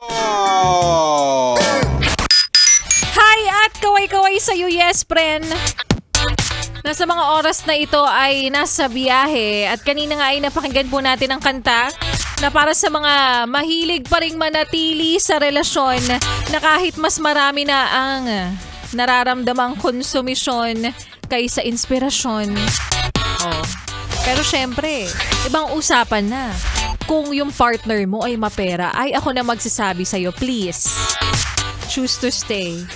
Hi at kaway-kaway sa'yo, yes, friend. Nasa mga oras na ito ay nasa biyahe at kanina nga ay napakinggan po natin ang kanta na para sa mga mahilig pa ring manatili sa relasyon na kahit mas marami na ang nararamdamang konsumisyon kaysa inspirasyon. Oh. Pero syempre, ibang usapan na. Kung yung partner mo ay mapera, ay ako na magsasabi sa'yo, please, choose to stay.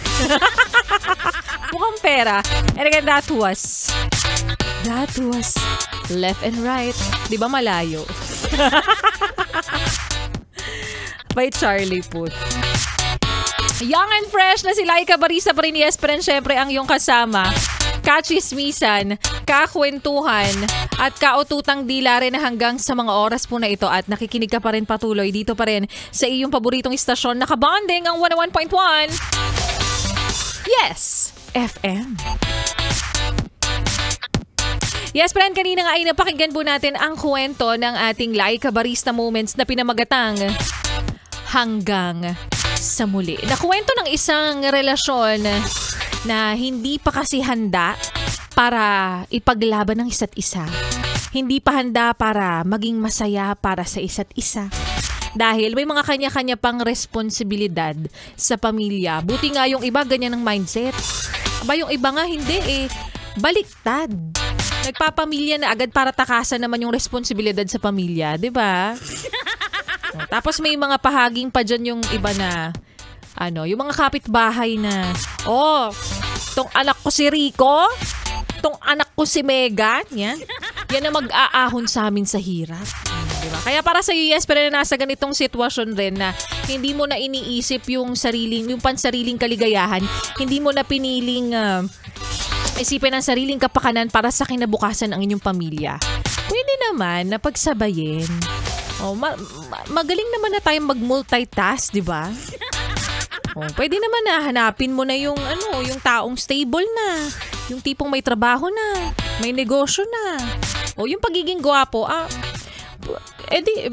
Mukhang pera. And again, that was left and right. Di ba malayo? By Charlie Puth. Young and fresh na si Laika Barista pa rin, yes, friend, syempre ang iyong kasama. Kachismisan, kakwentuhan, at kaututang dila rin hanggang sa mga oras po na ito at nakikinig ka pa rin patuloy dito pa rin sa iyong paboritong istasyon na kabonding ang 101.1 Yes FM. Yes, friend, kanina nga ay napakinggan po natin ang kwento ng ating Laika Barista Moments na pinamagatang Hanggang sa Muli. Nakwento ng isang relasyon na hindi pa kasi handa para ipaglaban ng isa't isa. Hindi pa handa para maging masaya para sa isa't isa. Dahil may mga kanya-kanya pang responsibilidad sa pamilya. Buti nga yung iba ganyan ang mindset. Aba, yung iba nga hindi baliktad. Nagpapamilya na agad para takasan naman yung responsibilidad sa pamilya, di ba? Tapos may mga pahaging pa dyan yung iba na yung mga kapitbahay na, tong anak ko si Rico, tong anak ko si Megan, yan na mag-aahon sa amin sa hirap. Diba? Kaya para sa iyo, yes, pero nasa ganitong sitwasyon rin na hindi mo na iniisip yung pansariling kaligayahan, hindi mo na piniling isipin ang sariling kapakanan para sa kinabukasan ng inyong pamilya. Pwede naman na pagsabayin. Magaling naman na tayong mag-multitask, di ba? Pwede naman na hanapin mo na yung taong stable na, yung tipong may trabaho na, may negosyo na. Yung pagiging gwapo,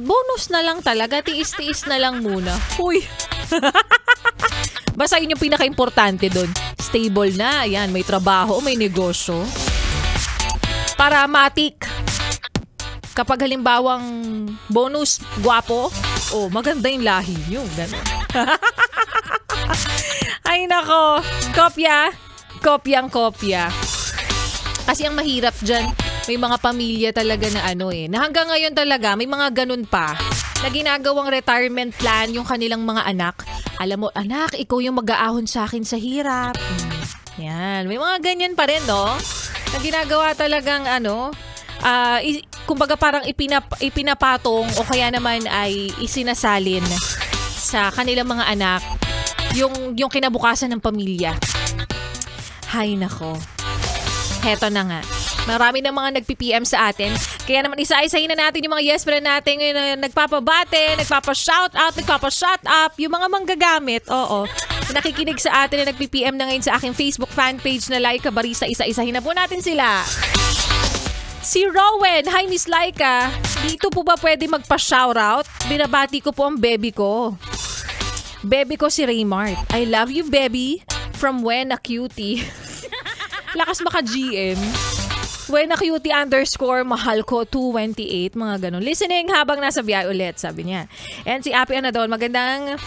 bonus na lang talaga, tiis-tiis na lang muna. Uy. Basta yun yung pinaka-importante doon. Stable na, ayan, may trabaho, may negosyo. Para matik. Kapag halimbawang bonus, gwapo, maganda yung lahi nyo. Ganun. Ay nako, kopyang-kopya. Kasi ang mahirap dyan, may mga pamilya talaga na na hanggang ngayon talaga, may mga ganun pa, na ginagawang retirement plan yung kanilang mga anak. Alam mo, anak, ikaw yung mag-aahon sa akin sa hirap. Yan, may mga ganyan pa rin, no? Na ginagawa talagang kumbaga parang ipinapatong o kaya naman ay isinasalin sa kanilang mga anak yung kinabukasan ng pamilya. Hay nako. Heto na nga. Marami na mga nagpi-PM sa atin. Kaya naman isa-isahin na natin yung mga yes friend natin ngayon na nagpapabate, nagpapa-shout up, yung mga manggagamit. Oo. Nakikinig sa atin na nagpi-PM na ngayon sa aking Facebook fan page na Laika Barista. Isa-isahin na po natin sila. Si Rowan, hi Miss Laika. Dito po ba pwede magpa-shoutout? Binabati ko po ang baby ko. Baby ko si Raymart. I love you, baby. From Wena Cutie. Lakas maka-GM. Wena Cutie _ mahal ko 228. Mga ganun. Listening habang nasa biyahe ulit, sabi niya. And si Api Anadon, magandang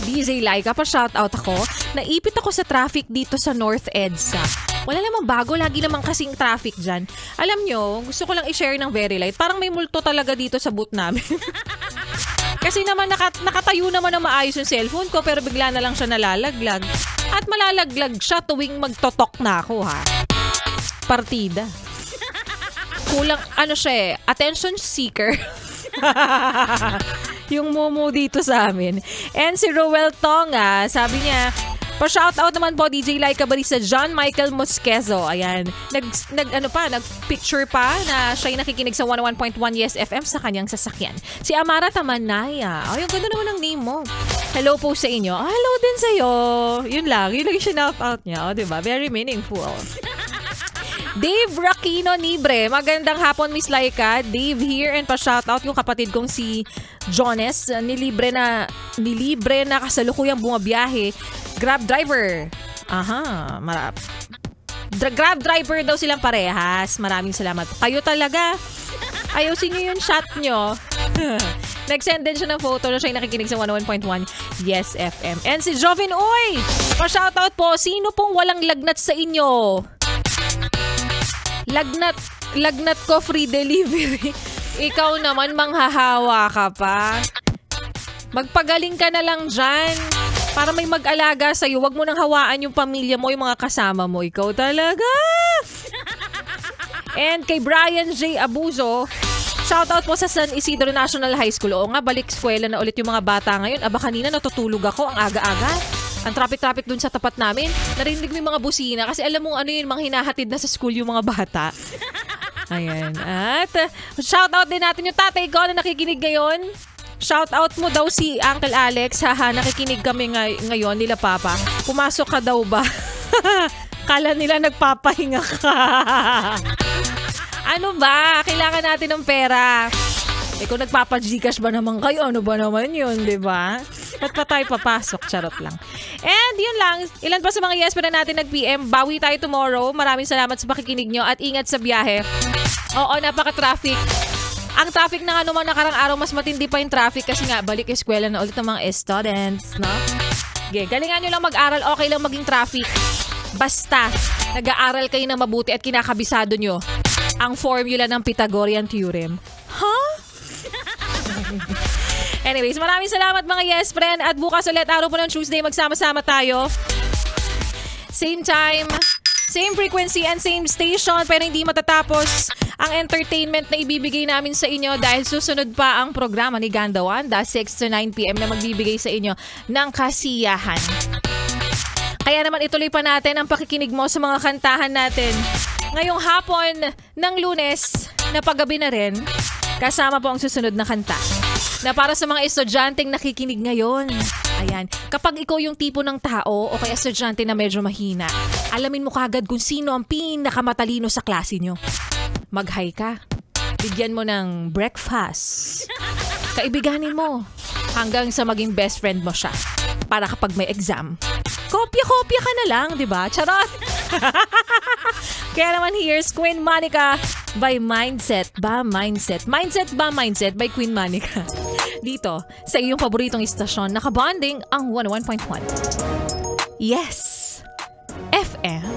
DJ Laika. Pa-shoutout ako. Naipit ako sa traffic dito sa North EDSA. Wala namang bago, lagi namang kasing traffic dyan. Alam nyo, gusto ko lang i-share ng very light. Parang may multo talaga dito sa booth namin. Kasi naman nakatayo naman na maayos yung cellphone ko pero bigla na lang siya nalalaglag. At malalaglag siya tuwing magtotok na ako, ha. Partida. Kulang, siya attention seeker. Yung mumu dito sa amin. And si Roel Tonga, sabi niya, pa-shoutout naman po DJ Laika Barista John Michael Mosquezo. Ayan. Nag-picture pa na siya'y nakikinig sa 101.1 Yes FM sa kanyang sasakyan. Si Amara Tamanaya. Ay, ang ganda naman ng name mo. Hello po sa inyo. Hello din sa'yo. Yun lang yung shout-out niya. O, diba? Very meaningful. Dave Rakino Nibre. Magandang hapon, Miss Laika. Dave here and pa-shoutout yung kapatid kong si Jones. Nilibre na kasalukuyang bumabiyahe. Grab driver. Aha, Grab driver daw silang parehas. Maraming salamat. Kayo talaga. Ayusin nyo yung shot nyo. Nag-send din siya ng photo na siya nakikinig sa 101.1 Yes FM. And si Jovin, oy! Pa-shoutout po. Sino pong walang lagnat sa inyo? Lagnat ko free delivery. Ikaw naman manghahawa ka pa. Magpagaling ka na lang dyan. Para may mag-alaga sa'yo, wag mo nang hawaan yung pamilya mo, yung mga kasama mo. Ikaw talaga. And kay Brian J. Abuzo, shoutout po sa San Isidro National High School. Oo nga, balik eskwela na ulit yung mga bata ngayon. Aba, kanina natutulog ako ang aga-aga. Ang traffic dun sa tapat namin. Narinig mo yung mga busina kasi alam mo ano yun, mga hinahatid na sa school yung mga bata. Ayan. At shoutout din natin yung tatay ko na nakikinig ngayon. Shoutout mo daw si Uncle Alex. Haha, nakikinig kami ngayon nila Papa. Pumasok ka daw ba? Kala nila nagpapahinga ka. Ano ba? Kailangan natin ng pera. Kung nagpapa-Gcash ba naman kayo, ano ba naman yun, di ba? Ba't pa tayo papasok? Charot lang. And yun lang. Ilan pa sa mga yes pa na natin nag-PM. Bawi tayo tomorrow. Maraming salamat sa pakikinig nyo at ingat sa biyahe. Oo, napaka-traffic. Ang traffic na nga naman nakarang araw, mas matindi pa yung traffic kasi nga balik eskwela na ulit ng mga students, no? Okay, galingan nyo lang mag-aral, okay lang maging traffic. Basta, nag-aaral kayo na mabuti at kinakabisado nyo ang formula ng Pythagorean theorem. Huh? Anyways, maraming salamat mga yes friend at bukas ulit araw po ng Tuesday magsama-sama tayo. Same time, same frequency and same station pero hindi matatapos ang entertainment na ibibigay namin sa inyo dahil susunod pa ang programa ni Ganda Wanda 6 to 9 PM na magbibigay sa inyo ng kasiyahan. Kaya naman ituloy pa natin ang pakikinig mo sa mga kantahan natin. Ngayong hapon ng Lunes na paggabi na rin, kasama po ang susunod na kanta na para sa mga estudyanteng nakikinig ngayon. Ayan, kapag ikaw yung tipo ng tao o kaya estudyante na medyo mahina, alamin mo kagad kung sino ang pinakamatalino sa klase nyo. Mag-hi ka. Bigyan mo ng breakfast. Kaibiganin mo hanggang sa maging best friend mo siya. Para kapag may exam, kopya-kopya ka na lang, di ba? Charot! Kaya naman here's Queen Monica by Mindset by Queen Monica. Dito, sa iyong paboritong istasyon, nakabonding ang 101.1. Yes! FM.